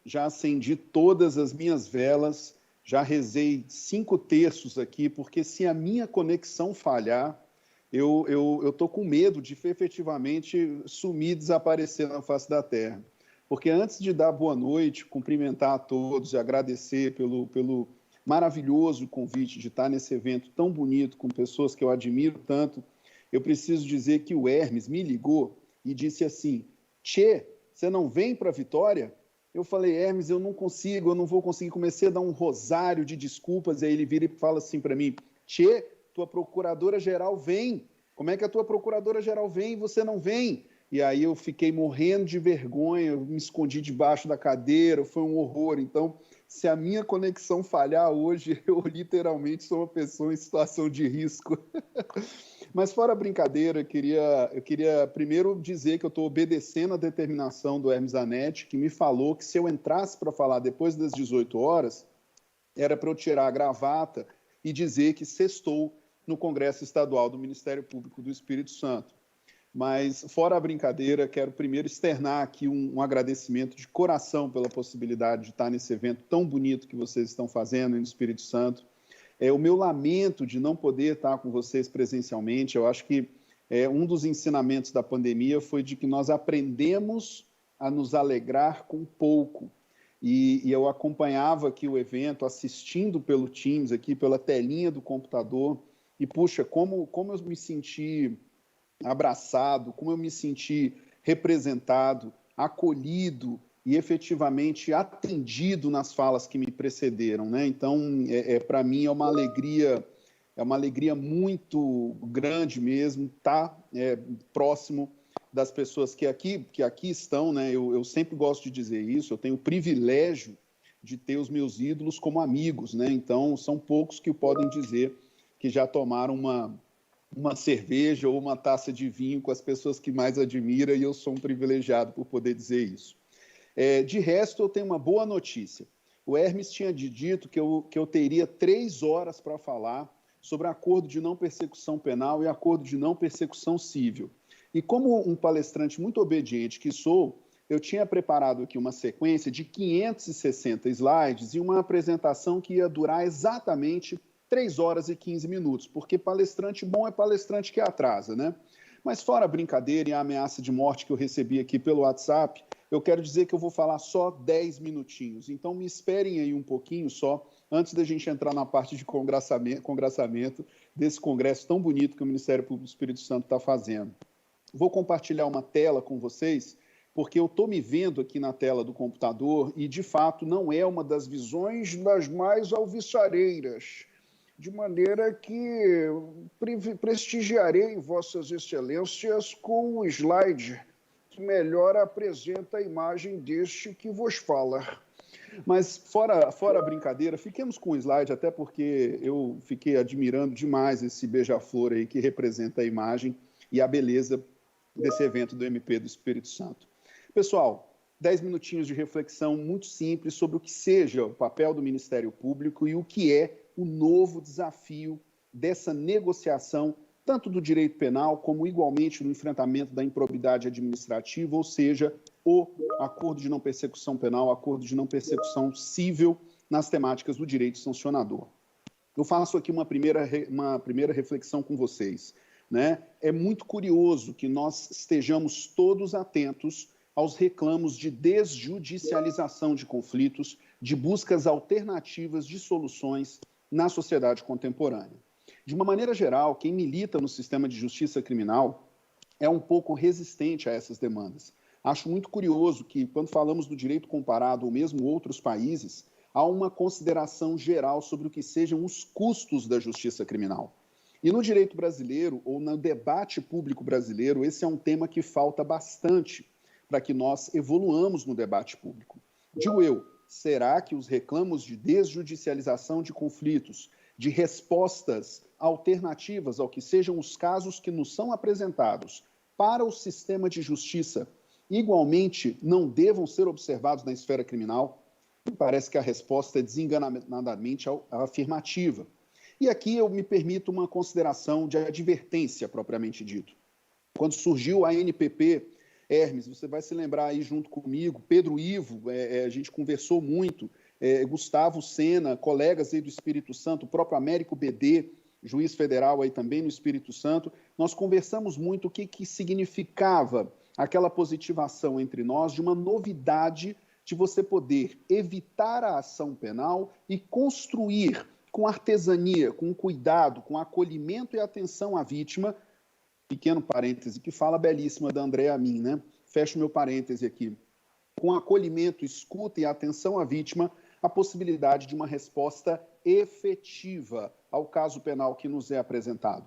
já acendi todas as minhas velas, já rezei 5 terços aqui, porque se a minha conexão falhar, eu estou com medo de efetivamente sumir, desaparecer na face da Terra. Porque antes de dar boa noite, cumprimentar a todos e agradecer pelo maravilhoso convite de estar nesse evento tão bonito, com pessoas que eu admiro tanto, eu preciso dizer que o Hermes me ligou e disse assim: Tchê, você não vem para Vitória? Eu falei: Hermes, eu não consigo, eu não vou conseguir. Comecei a dar um rosário de desculpas, aí ele vira e fala assim para mim: Tchê, tua procuradora-geral vem. Como é que a tua procuradora-geral vem e você não vem? E aí eu fiquei morrendo de vergonha, me escondi debaixo da cadeira, foi um horror. Então, se a minha conexão falhar hoje, eu literalmente sou uma pessoa em situação de risco. Mas fora a brincadeira, eu queria primeiro dizer que eu estou obedecendo a determinação do Hermes Zanetti, que me falou que se eu entrasse para falar depois das 18 horas, era para eu tirar a gravata e dizer que sextou no Congresso Estadual do Ministério Público do Espírito Santo. Mas, fora a brincadeira, quero primeiro externar aqui um agradecimento de coração pela possibilidade de estar nesse evento tão bonito que vocês estão fazendo no Espírito Santo. O meu lamento de não poder estar com vocês presencialmente, eu acho que um dos ensinamentos da pandemia foi de que nós aprendemos a nos alegrar com pouco. E eu acompanhava aqui o evento, assistindo pelo Teams, aqui pela telinha do computador, e, puxa, como eu me senti abraçado, como eu me senti representado, acolhido e efetivamente atendido nas falas que me precederam, né? Então, para mim é uma alegria muito grande mesmo estar próximo das pessoas que aqui estão, né? Eu sempre gosto de dizer isso, eu tenho o privilégio de ter os meus ídolos como amigos, né? Então, são poucos que podem dizer que já tomaram uma cerveja ou uma taça de vinho com as pessoas que mais admira, e eu sou um privilegiado por poder dizer isso. De resto, eu tenho uma boa notícia. O Hermes tinha dito que eu teria 3 horas para falar sobre acordo de não persecução penal e acordo de não persecução civil. E como um palestrante muito obediente que sou, eu tinha preparado aqui uma sequência de 560 slides e uma apresentação que ia durar exatamente 3 horas e 15 minutos, porque palestrante bom é palestrante que atrasa, né? Mas fora a brincadeira e a ameaça de morte que eu recebi aqui pelo WhatsApp, eu quero dizer que eu vou falar só 10 minutinhos. Então me esperem aí um pouquinho só, antes da gente entrar na parte de congraçamento desse congresso tão bonito que o Ministério Público do Espírito Santo está fazendo. Vou compartilhar uma tela com vocês, porque eu estou me vendo aqui na tela do computador e, de fato, não é uma das visões das mais alviçareiras, de maneira que prestigiarei Vossas Excelências com o slide que melhor apresenta a imagem deste que vos fala. Mas, fora a brincadeira, fiquemos com o slide, até porque eu fiquei admirando demais esse beija-flor aí que representa a imagem e a beleza desse evento do MP do Espírito Santo. Pessoal, 10 minutinhos de reflexão muito simples sobre o que seja o papel do Ministério Público e o que é o novo desafio dessa negociação, tanto do direito penal, como igualmente no enfrentamento da improbidade administrativa, ou seja, o acordo de não persecução penal, acordo de não persecução civil nas temáticas do direito sancionador. Eu faço aqui uma primeira reflexão com vocês, né? É muito curioso que nós estejamos todos atentos aos reclamos de desjudicialização de conflitos, de buscas alternativas de soluções na sociedade contemporânea. De uma maneira geral, quem milita no sistema de justiça criminal é um pouco resistente a essas demandas. Acho muito curioso que, quando falamos do direito comparado ou mesmo outros países, há uma consideração geral sobre o que sejam os custos da justiça criminal. E no direito brasileiro, ou no debate público brasileiro, esse é um tema que falta bastante para que nós evoluamos no debate público. Digo eu, será que os reclamos de desjudicialização de conflitos, de respostas alternativas ao que sejam os casos que nos são apresentados para o sistema de justiça, igualmente não devam ser observados na esfera criminal? Me parece que a resposta é desenganadamente afirmativa. E aqui eu me permito uma consideração de advertência propriamente dito. Quando surgiu a ANPP, Hermes, você vai se lembrar aí junto comigo, Pedro Ivo, a gente conversou muito, Gustavo Sena, colegas aí do Espírito Santo, o próprio Américo BD, juiz federal aí também no Espírito Santo, nós conversamos muito o que significava aquela positivação entre nós de uma novidade de você poder evitar a ação penal e construir com artesania, com cuidado, com acolhimento e atenção à vítima, pequeno parêntese, que fala belíssima da Andréa Amin, né? Fecho meu parêntese aqui. Com acolhimento, escuta e atenção à vítima, a possibilidade de uma resposta efetiva ao caso penal que nos é apresentado.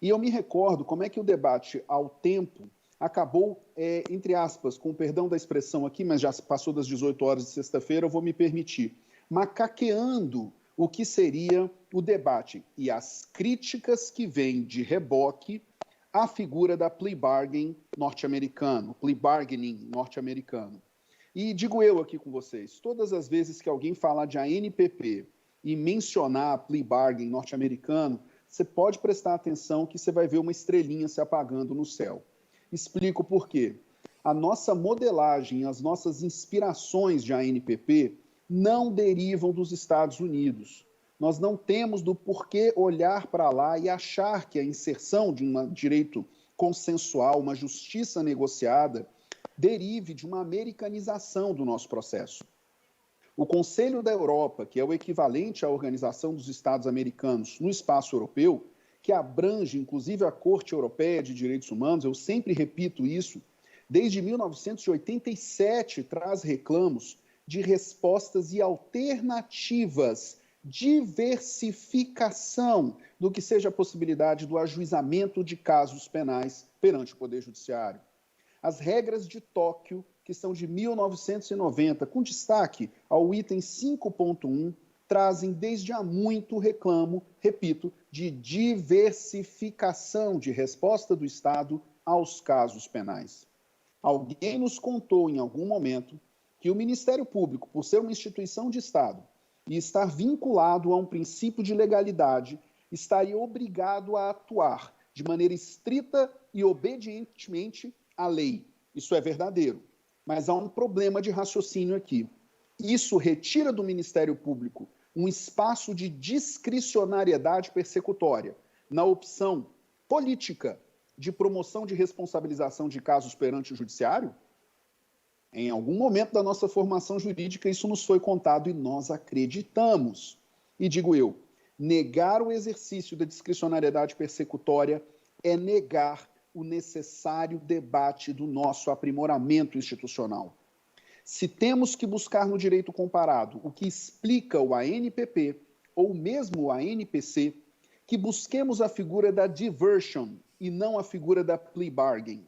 E eu me recordo como é que o debate ao tempo acabou, entre aspas, com perdão da expressão aqui, mas já passou das 18 horas de sexta-feira, eu vou me permitir, macaqueando o que seria o debate e as críticas que vêm de reboque à figura da plea bargaining norte-americano, plea bargaining norte-americano. E digo eu aqui com vocês, todas as vezes que alguém falar de ANPP e mencionar a plea bargaining norte-americano, você pode prestar atenção que você vai ver uma estrelinha se apagando no céu. Explico por quê. A nossa modelagem, as nossas inspirações de ANPP não derivam dos Estados Unidos. Nós não temos do porquê olhar para lá e achar que a inserção de um direito consensual, uma justiça negociada, derive de uma americanização do nosso processo. O Conselho da Europa, que é o equivalente à Organização dos Estados Americanos no espaço europeu, que abrange inclusive a Corte Europeia de Direitos Humanos, eu sempre repito isso, desde 1987 traz reclamos de respostas e alternativas, diversificação do que seja a possibilidade do ajuizamento de casos penais perante o Poder Judiciário. As regras de Tóquio, que são de 1990, com destaque ao item 5.1, trazem desde há muito reclamo, repito, de diversificação de resposta do Estado aos casos penais. Alguém nos contou em algum momento que o Ministério Público, por ser uma instituição de Estado e estar vinculado a um princípio de legalidade, estaria obrigado a atuar de maneira estrita e obedientemente à lei. Isso é verdadeiro, mas há um problema de raciocínio aqui. Isso retira do Ministério Público um espaço de discricionariedade persecutória na opção política de promoção de responsabilização de casos perante o Judiciário? Em algum momento da nossa formação jurídica, isso nos foi contado e nós acreditamos. E digo eu, negar o exercício da discricionariedade persecutória é negar o necessário debate do nosso aprimoramento institucional. Se temos que buscar no direito comparado o que explica o ANPP ou mesmo o ANPC, que busquemos a figura da diversion e não a figura da plea bargain.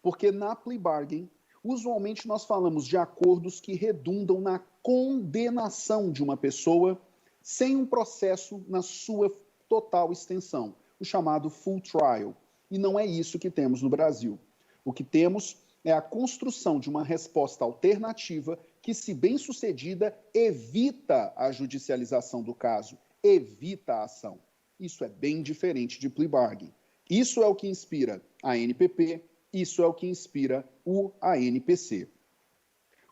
Porque na plea bargain, usualmente nós falamos de acordos que redundam na condenação de uma pessoa sem um processo na sua total extensão, o chamado full trial. E não é isso que temos no Brasil. O que temos é a construção de uma resposta alternativa que, se bem sucedida, evita a judicialização do caso, evita a ação. Isso é bem diferente de plea bargain. Isso é o que inspira a ANPP, isso é o que inspira o ANPC.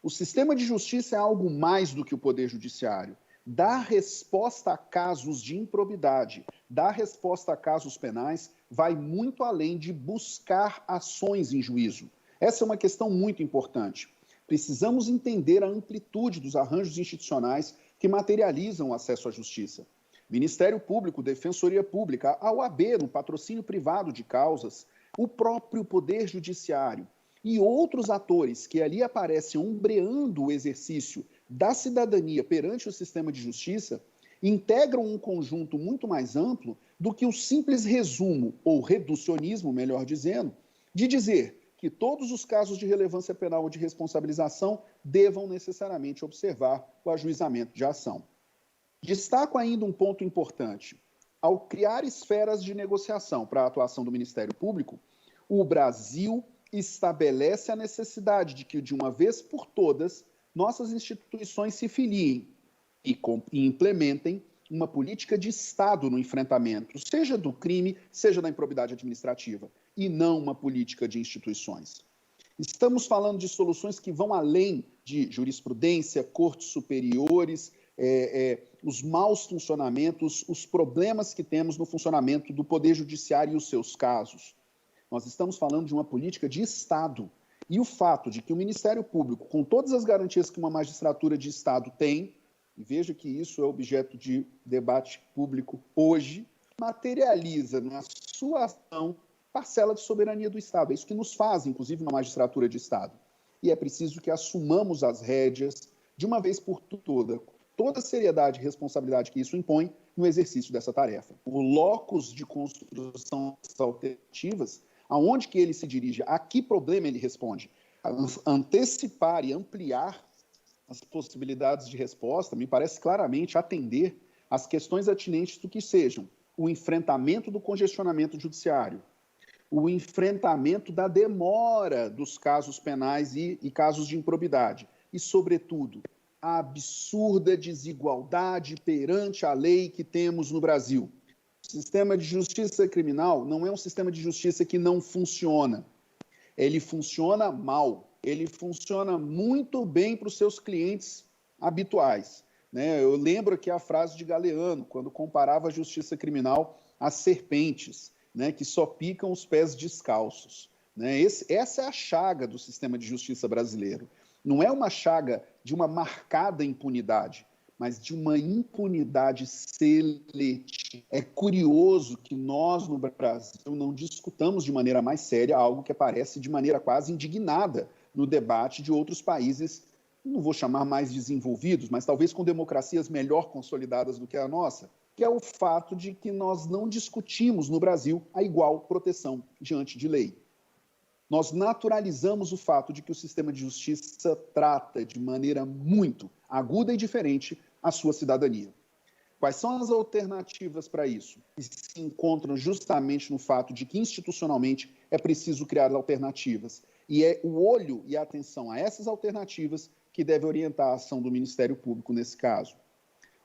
O sistema de justiça é algo mais do que o Poder Judiciário. Dar resposta a casos de improbidade, dar resposta a casos penais, vai muito além de buscar ações em juízo. Essa é uma questão muito importante. Precisamos entender a amplitude dos arranjos institucionais que materializam o acesso à justiça. Ministério Público, Defensoria Pública, a OAB no patrocínio privado de causas, o próprio Poder Judiciário e outros atores que ali aparecem ombreando o exercício da cidadania perante o sistema de justiça, integram um conjunto muito mais amplo do que o simples resumo, ou reducionismo, melhor dizendo, de dizer que todos os casos de relevância penal ou de responsabilização devam necessariamente observar o ajuizamento de ação. Destaco ainda um ponto importante. Ao criar esferas de negociação para a atuação do Ministério Público, o Brasil estabelece a necessidade de que, de uma vez por todas, nossas instituições se filiem e implementem uma política de Estado no enfrentamento, seja do crime, seja da improbidade administrativa, e não uma política de instituições. Estamos falando de soluções que vão além de jurisprudência, cortes superiores, os maus funcionamentos, os problemas que temos no funcionamento do Poder Judiciário e os seus casos. Nós estamos falando de uma política de Estado. E o fato de que o Ministério Público, com todas as garantias que uma magistratura de Estado tem, e veja que isso é objeto de debate público hoje, materializa na sua ação parcela de soberania do Estado. É isso que nos faz, inclusive, uma magistratura de Estado. E é preciso que assumamos as rédeas, de uma vez por toda a seriedade e responsabilidade que isso impõe no exercício dessa tarefa. O locus de construção das alternativas, aonde que ele se dirige, a que problema ele responde, antecipar e ampliar as possibilidades de resposta, me parece claramente atender às questões atinentes do que sejam o enfrentamento do congestionamento judiciário, o enfrentamento da demora dos casos penais e casos de improbidade, e, sobretudo, a absurda desigualdade perante a lei que temos no Brasil. O sistema de justiça criminal não é um sistema de justiça que não funciona. Ele funciona mal. Ele funciona muito bem para os seus clientes habituais. Eu lembro aqui a frase de Galeano, quando comparava a justiça criminal às serpentes, que só picam os pés descalços. Essa é a chaga do sistema de justiça brasileiro. Não é uma chaga de uma marcada impunidade, mas de uma impunidade seletiva. É curioso que nós, no Brasil, não discutamos de maneira mais séria algo que aparece de maneira quase indignada no debate de outros países, não vou chamar mais desenvolvidos, mas talvez com democracias melhor consolidadas do que a nossa, que é o fato de que nós não discutimos no Brasil a igual proteção diante de lei. Nós naturalizamos o fato de que o sistema de justiça trata de maneira muito aguda e diferente a sua cidadania. Quais são as alternativas para isso? Que se encontram justamente no fato de que, institucionalmente, é preciso criar alternativas. E é o olho e a atenção a essas alternativas que deve orientar a ação do Ministério Público nesse caso.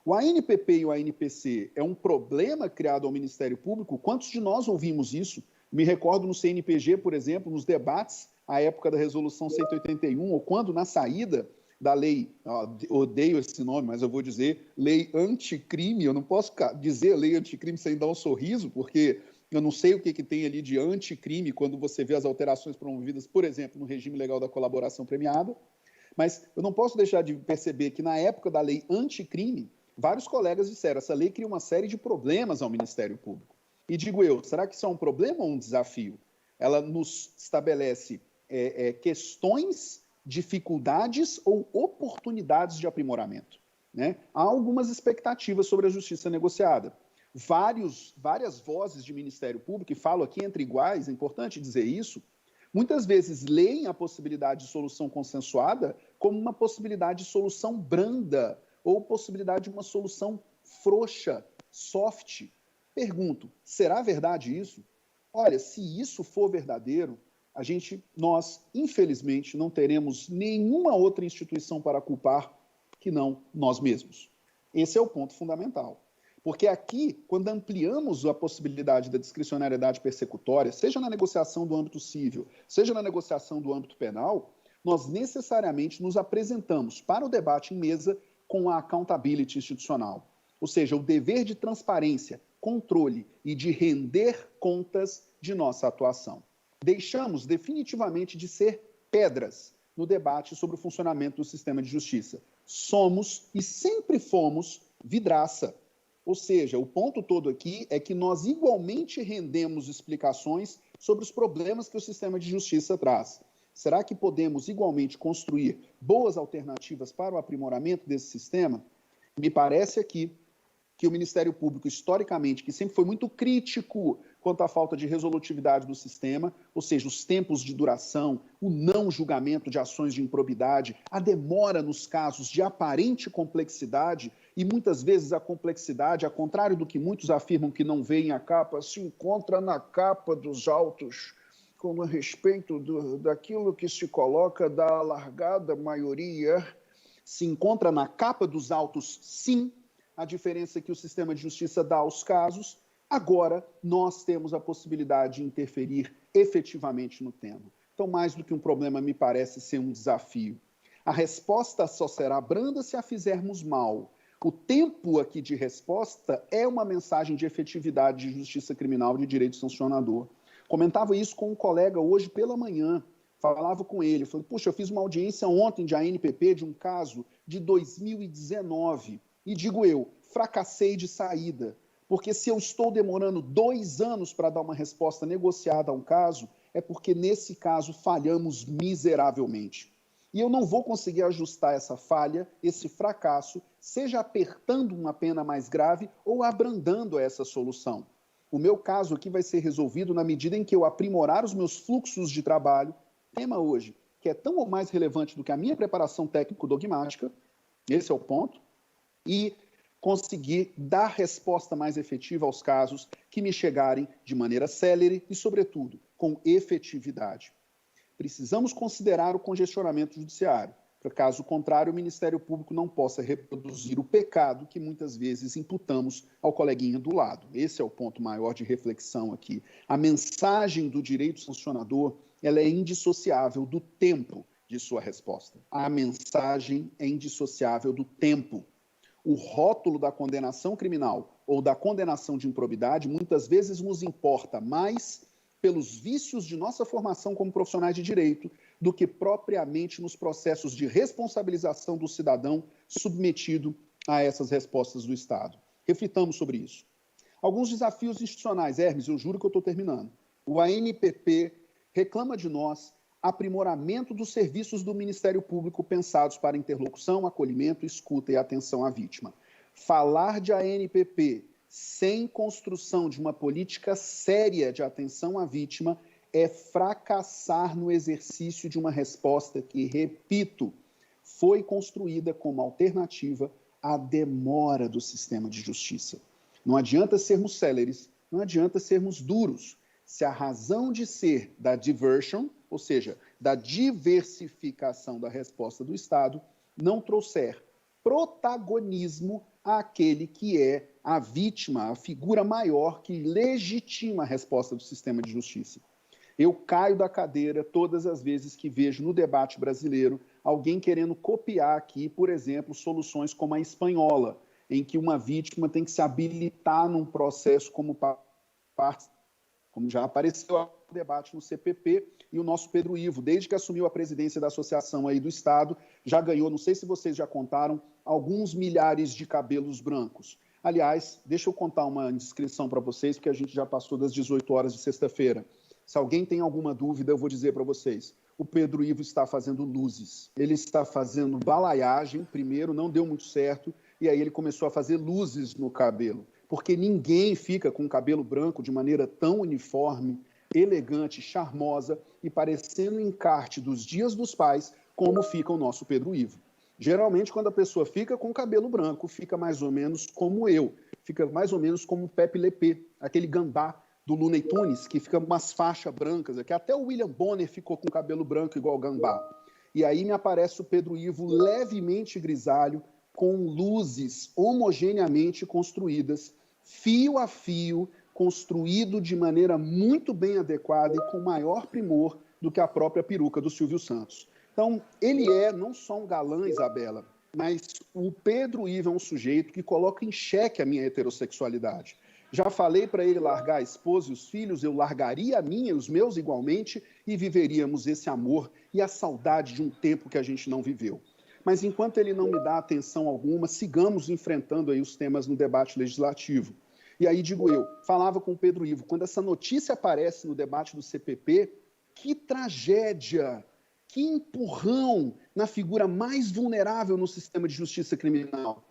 O ANPP e o ANPC é um problema criado ao Ministério Público? Quantos de nós ouvimos isso? Me recordo no CNPG, por exemplo, nos debates à época da Resolução 181, ou quando, na saída da lei, odeio esse nome, mas eu vou dizer lei anticrime, eu não posso dizer lei anticrime sem dar um sorriso, porque eu não sei o que tem ali de anticrime quando você vê as alterações promovidas, por exemplo, no regime legal da colaboração premiada, mas eu não posso deixar de perceber que na época da lei anticrime, vários colegas disseram, essa lei cria uma série de problemas ao Ministério Público. E digo eu, será que isso é um problema ou um desafio? Ela nos estabelece questões, dificuldades ou oportunidades de aprimoramento. Há algumas expectativas sobre a justiça negociada. Várias vozes de Ministério Público, e falo aqui entre iguais, é importante dizer isso, muitas vezes leem a possibilidade de solução consensuada como uma possibilidade de solução branda ou possibilidade de uma solução frouxa, soft. Pergunto, será verdade isso? Olha, se isso for verdadeiro, nós, infelizmente, não teremos nenhuma outra instituição para culpar que não nós mesmos. Esse é o ponto fundamental. Porque aqui, quando ampliamos a possibilidade da discricionariedade persecutória, seja na negociação do âmbito civil, seja na negociação do âmbito penal, nós necessariamente nos apresentamos para o debate em mesa com a accountability institucional, ou seja, o dever de transparência, controle e de render contas de nossa atuação. Deixamos definitivamente de ser pedras no debate sobre o funcionamento do sistema de justiça. Somos e sempre fomos vidraça. Ou seja, o ponto todo aqui é que nós igualmente rendemos explicações sobre os problemas que o sistema de justiça traz. Será que podemos igualmente construir boas alternativas para o aprimoramento desse sistema? Me parece aqui que o Ministério Público, historicamente, que sempre foi muito crítico quanto à falta de resolutividade do sistema, ou seja, os tempos de duração, o não julgamento de ações de improbidade, a demora nos casos de aparente complexidade, e muitas vezes a complexidade, ao contrário do que muitos afirmam que não veem a capa, se encontra na capa dos autos, com respeito daquilo que se coloca da alargada maioria, se encontra na capa dos autos, sim, a diferença que o sistema de justiça dá aos casos. Agora, nós temos a possibilidade de interferir efetivamente no tema. Então, mais do que um problema, me parece ser um desafio. A resposta só será branda se a fizermos mal. O tempo aqui de resposta é uma mensagem de efetividade de justiça criminal e de direito sancionador. Comentava isso com um colega hoje pela manhã, falava com ele, falei, puxa, eu fiz uma audiência ontem de ANPP de um caso de 2019, e digo eu, fracassei de saída, porque se eu estou demorando 2 anos para dar uma resposta negociada a um caso, é porque nesse caso falhamos miseravelmente. E eu não vou conseguir ajustar essa falha, esse fracasso, seja apertando uma pena mais grave ou abrandando essa solução. O meu caso aqui vai ser resolvido na medida em que eu aprimorar os meus fluxos de trabalho, tema hoje, que é tão ou mais relevante do que a minha preparação técnico-dogmática, esse é o ponto, e conseguir dar resposta mais efetiva aos casos que me chegarem de maneira célere e, sobretudo, com efetividade. Precisamos considerar o congestionamento judiciário, para caso contrário, o Ministério Público não possa reproduzir o pecado que muitas vezes imputamos ao coleguinha do lado. Esse é o ponto maior de reflexão aqui. A mensagem do direito sancionador, ela é indissociável do tempo de sua resposta. A mensagem é indissociável do tempo. O rótulo da condenação criminal ou da condenação de improbidade muitas vezes nos importa mais pelos vícios de nossa formação como profissionais de direito do que propriamente nos processos de responsabilização do cidadão submetido a essas respostas do Estado. Reflitamos sobre isso. Alguns desafios institucionais. Hermes, eu juro que eu estou terminando. O ANPP reclama de nós aprimoramento dos serviços do Ministério Público pensados para interlocução, acolhimento, escuta e atenção à vítima. Falar de ANPP sem construção de uma política séria de atenção à vítima é fracassar no exercício de uma resposta que, repito, foi construída como alternativa à demora do sistema de justiça. Não adianta sermos céleres, não adianta sermos duros, se a razão de ser da diversion, ou seja, da diversificação da resposta do Estado, não trouxer protagonismo àquele que é a vítima, a figura maior que legitima a resposta do sistema de justiça. Eu caio da cadeira todas as vezes que vejo no debate brasileiro alguém querendo copiar aqui, por exemplo, soluções como a espanhola, em que uma vítima tem que se habilitar num processo como parte, como já apareceu no debate no CPP, e o nosso Pedro Ivo, desde que assumiu a presidência da associação aí do Estado, já ganhou, não sei se vocês já contaram, alguns milhares de cabelos brancos. Aliás, deixa eu contar uma indiscrição para vocês, porque a gente já passou das 18 horas de sexta-feira. Se alguém tem alguma dúvida, eu vou dizer para vocês. O Pedro Ivo está fazendo luzes. Ele está fazendo balaiagem, primeiro, não deu muito certo, e aí ele começou a fazer luzes no cabelo. Porque ninguém fica com o cabelo branco de maneira tão uniforme, elegante, charmosa e parecendo um encarte dos Dias dos Pais, como fica o nosso Pedro Ivo. Geralmente, quando a pessoa fica com o cabelo branco, fica mais ou menos como eu, fica mais ou menos como o Pepe Le Pew, aquele gambá do Looney Tunes, que fica umas faixas brancas aqui. Até o William Bonner ficou com cabelo branco igual o gambá. E aí me aparece o Pedro Ivo levemente grisalho, com luzes homogeneamente construídas, fio a fio, construído de maneira muito bem adequada e com maior primor do que a própria peruca do Silvio Santos. Então, ele é não só um galã, Isabela, mas o Pedro Ivo é um sujeito que coloca em xeque a minha heterossexualidade. Já falei para ele largar a esposa e os filhos, eu largaria a minha e os meus igualmente e viveríamos esse amor e a saudade de um tempo que a gente não viveu. Mas enquanto ele não me dá atenção alguma, sigamos enfrentando aí os temas no debate legislativo. E aí digo eu, falava com o Pedro Ivo, quando essa notícia aparece no debate do CPP, que tragédia, que empurrão na figura mais vulnerável no sistema de justiça criminal.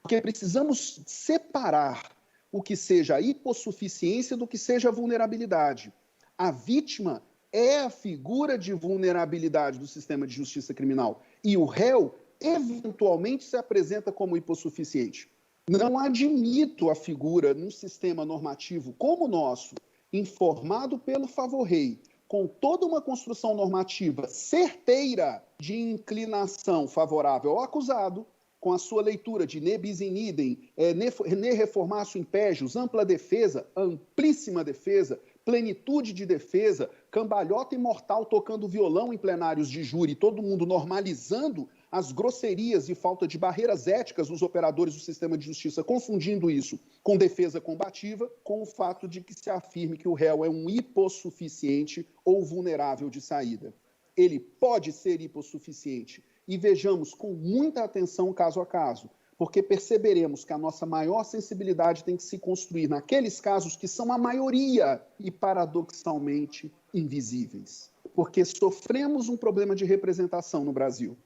Porque precisamos separar o que seja a hipossuficiência do que seja a vulnerabilidade. A vítima é a figura de vulnerabilidade do sistema de justiça criminal e o réu eventualmente se apresenta como hipossuficiente. Não admito a figura num sistema normativo como o nosso, informado pelo favor-rei, com toda uma construção normativa certeira de inclinação favorável ao acusado, com a sua leitura de ne bis in idem, ne reformatio impégios, ampla defesa, amplíssima defesa, plenitude de defesa, cambalhota imortal tocando violão em plenários de júri, todo mundo normalizando as grosserias e falta de barreiras éticas dos operadores do sistema de justiça, confundindo isso com defesa combativa, com o fato de que se afirme que o réu é um hipossuficiente ou vulnerável de saída. Ele pode ser hipossuficiente, e vejamos com muita atenção caso a caso, porque perceberemos que a nossa maior sensibilidade tem que se construir naqueles casos que são a maioria e, paradoxalmente, invisíveis. Porque sofremos um problema de representação no Brasil.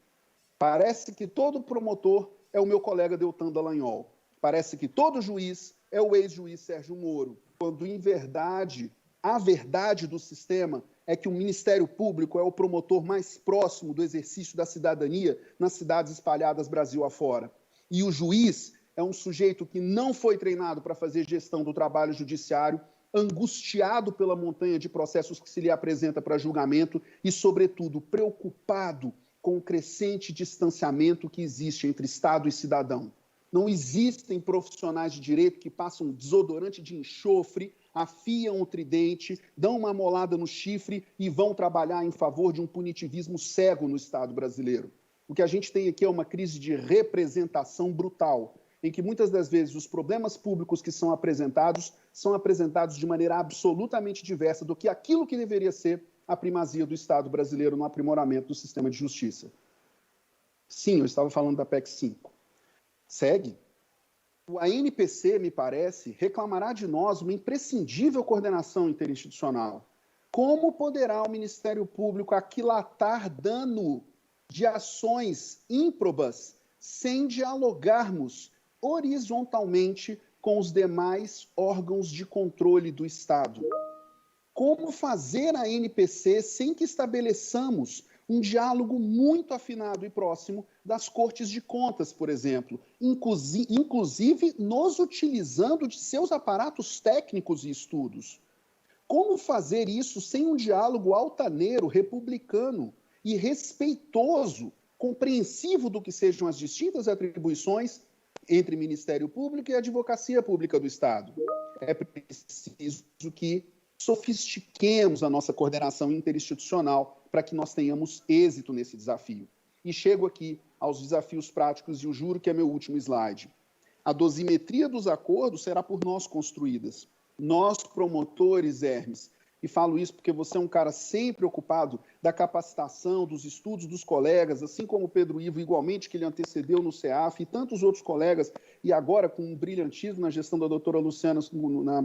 Parece que todo promotor é o meu colega Deltan Dallagnol. Parece que todo juiz é o ex-juiz Sérgio Moro, quando, em verdade, a verdade do sistema é que o Ministério Público é o promotor mais próximo do exercício da cidadania nas cidades espalhadas Brasil afora. E o juiz é um sujeito que não foi treinado para fazer gestão do trabalho judiciário, angustiado pela montanha de processos que se lhe apresenta para julgamento e, sobretudo, preocupado com o crescente distanciamento que existe entre Estado e cidadão. Não existem profissionais de direito que passam desodorante de enxofre, afiam o tridente, dão uma molada no chifre e vão trabalhar em favor de um punitivismo cego no Estado brasileiro. O que a gente tem aqui é uma crise de representação brutal, em que muitas das vezes os problemas públicos que são apresentados de maneira absolutamente diversa do que aquilo que deveria ser a primazia do Estado brasileiro no aprimoramento do sistema de justiça. Sim, eu estava falando da PEC 5. Segue. A ANPC, me parece, reclamará de nós uma imprescindível coordenação interinstitucional. Como poderá o Ministério Público aquilatar dano de ações ímprobas sem dialogarmos horizontalmente com os demais órgãos de controle do Estado? Como fazer a ANPC sem que estabeleçamos um diálogo muito afinado e próximo das Cortes de Contas, por exemplo, inclusive nos utilizando de seus aparatos técnicos e estudos? Como fazer isso sem um diálogo altaneiro, republicano e respeitoso, compreensivo do que sejam as distintas atribuições entre Ministério Público e Advocacia Pública do Estado? É preciso que sofistiquemos a nossa coordenação interinstitucional para que nós tenhamos êxito nesse desafio. E chego aqui aos desafios práticos e eu juro que é meu último slide. A dosimetria dos acordos será por nós construídas. Nós, promotores, Hermes, e falo isso porque você é um cara sempre ocupado da capacitação, dos estudos dos colegas, assim como o Pedro Ivo, igualmente, que ele antecedeu no CEAF, e tantos outros colegas, e agora com um brilhantismo na gestão da doutora Luciana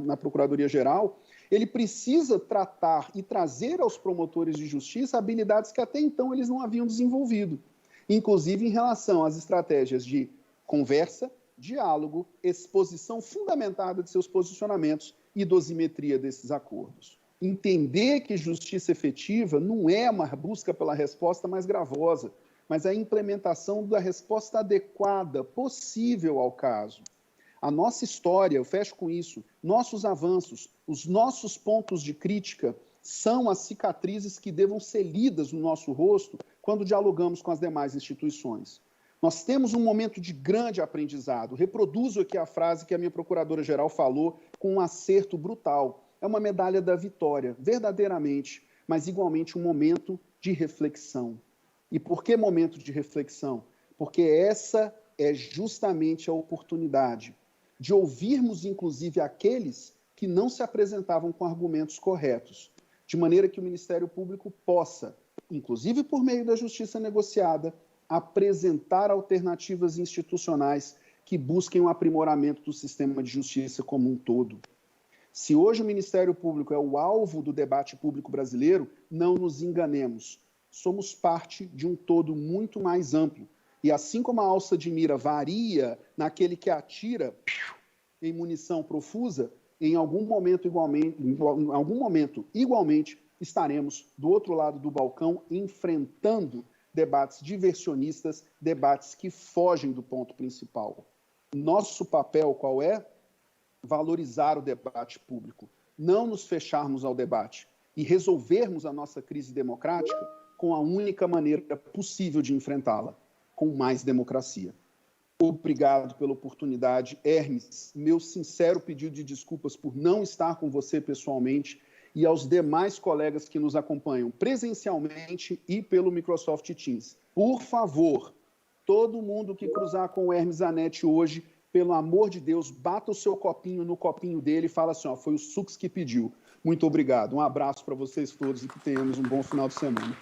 na Procuradoria-Geral, ele precisa tratar e trazer aos promotores de justiça habilidades que até então eles não haviam desenvolvido, inclusive em relação às estratégias de conversa, diálogo, exposição fundamentada de seus posicionamentos e dosimetria desses acordos. Entender que justiça efetiva não é uma busca pela resposta mais gravosa, mas a implementação da resposta adequada, possível ao caso. A nossa história, eu fecho com isso, nossos avanços, os nossos pontos de crítica são as cicatrizes que devam ser lidas no nosso rosto quando dialogamos com as demais instituições. Nós temos um momento de grande aprendizado. Reproduzo aqui a frase que a minha procuradora-geral falou com um acerto brutal. É uma medalha da vitória, verdadeiramente, mas igualmente um momento de reflexão. E por que momento de reflexão? Porque essa é justamente a oportunidade de ouvirmos, inclusive, aqueles que não se apresentavam com argumentos corretos, de maneira que o Ministério Público possa, inclusive por meio da justiça negociada, apresentar alternativas institucionais que busquem o aprimoramento do sistema de justiça como um todo. Se hoje o Ministério Público é o alvo do debate público brasileiro, não nos enganemos. Somos parte de um todo muito mais amplo. E assim como a alça de mira varia naquele que atira em munição profusa, em algum momento igualmente estaremos do outro lado do balcão enfrentando debates diversionistas, debates que fogem do ponto principal. Nosso papel qual é? Valorizar o debate público, não nos fecharmos ao debate e resolvermos a nossa crise democrática com a única maneira possível de enfrentá-la, com mais democracia. Obrigado pela oportunidade. Hermes, meu sincero pedido de desculpas por não estar com você pessoalmente e aos demais colegas que nos acompanham presencialmente e pelo Microsoft Teams. Por favor, todo mundo que cruzar com o Hermes Zanetti hoje, pelo amor de Deus, bata o seu copinho no copinho dele e fala assim, ó, foi o Sux que pediu. Muito obrigado. Um abraço para vocês todos e que tenhamos um bom final de semana.